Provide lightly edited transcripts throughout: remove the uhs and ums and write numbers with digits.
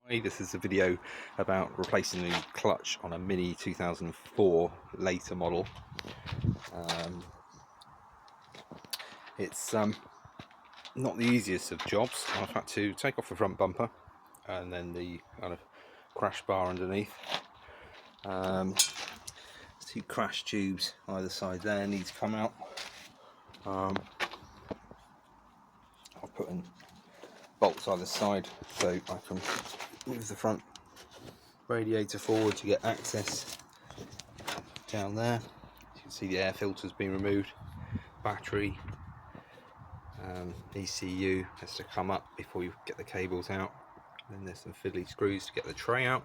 This is a video about replacing the clutch on a Mini 2004 later model. It's not the easiest of jobs. I've had to take off the front bumper and then the kind of crash bar underneath. Two crash tubes either side there need to come out. I've put in bolts either side so I can move the front radiator forward to get access down there. You can see the air filter's been removed, battery, ECU has to come up before you get the cables out. Then there's some fiddly screws to get the tray out.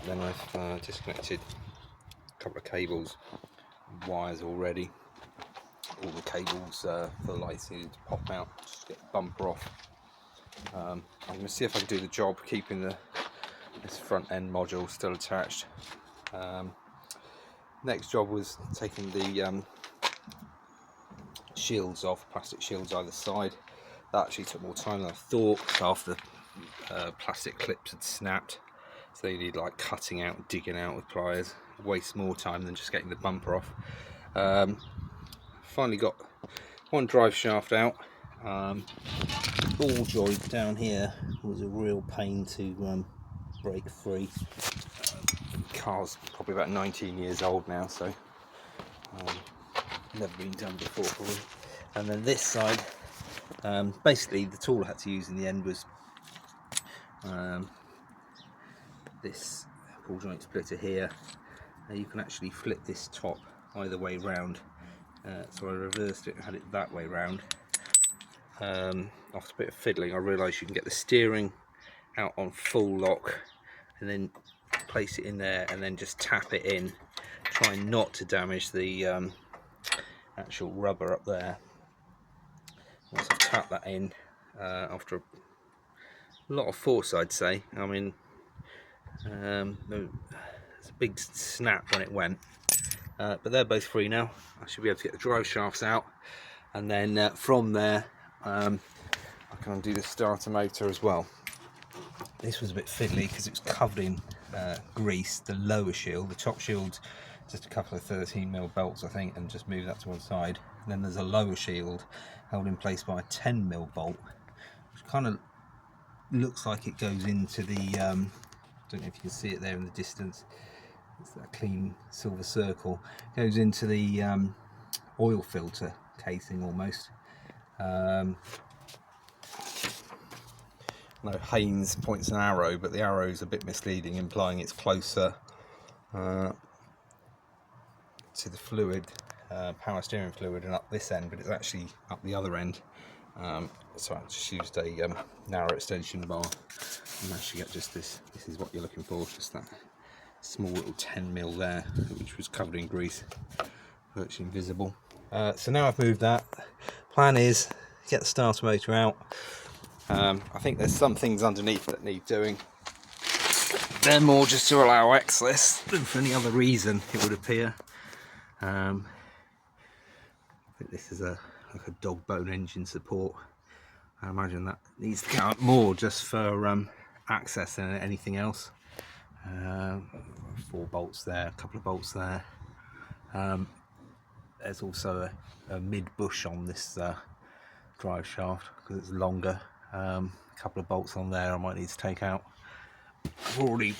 Then I've disconnected a couple of cables and wires already. All the cables for the lights needed to pop out just to get the bumper off. I'm going to see if I can do the job keeping this front end module still attached. Next job was taking the shields off, plastic shields either side. That actually took more time than I thought after the plastic clips had snapped, so they need like cutting out, digging out with pliers. Wastes more time than just getting the bumper off. Finally got one drive shaft out. Ball joint down here was a real pain to break free. The car's probably about 19 years old now, so never been done before probably. And then this side, basically the tool I had to use in the end was this ball joint splitter here. You can actually flip this top either way round, so I reversed it and had it that way round. After a bit of fiddling I realised you can get the steering out on full lock and then place it in there and then just tap it in, trying not to damage the actual rubber up there. Once I've tapped that in, after a lot of force I'd say, I mean it's a big snap when it went, but they're both free now. I should be able to get the drive shafts out, and then from there I can undo the starter motor as well. This was a bit fiddly because it was covered in grease, the lower shield. The top shield's just a couple of 13mm bolts I think, and just move that to one side. And then there's a lower shield held in place by a 10mm bolt, which kind of looks like it goes into the don't know if you can see it there in the distance, it's that clean silver circle, goes into the oil filter casing almost. No, Haynes points an arrow, but the arrow is a bit misleading, implying it's closer to the fluid, power steering fluid, and up this end, but it's actually up the other end. So I just used a narrow extension bar and actually get just this. This is what you're looking for, just that small little 10mm there, which was covered in grease, virtually invisible. So now I've moved that. Plan is get the starter motor out. I think there's some things underneath that need doing. They're more just to allow access than for any other reason, it would appear. I think this is like a dog bone engine support. I imagine that needs to go up more just for access than anything else. 4 bolts there, a couple of bolts there. There's also a mid bush on this drive shaft because it's longer. A couple of bolts on there I might need to take out. I've already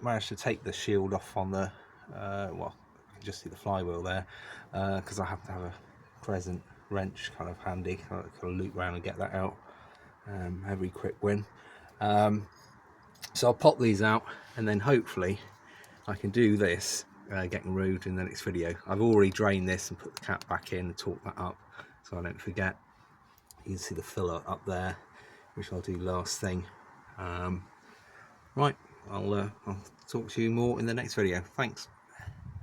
managed to take the shield off on the well, you can just see the flywheel there, because I have to have a present wrench kind of handy. I can loop around and get that out. Every quick win. So I'll pop these out and then hopefully I can do this getting moved in the next video. I've already drained this and put the cap back in and torque that up so I don't forget. You can see the filler up there, which I'll do last thing. Right, I'll talk to you more in the next video. Thanks.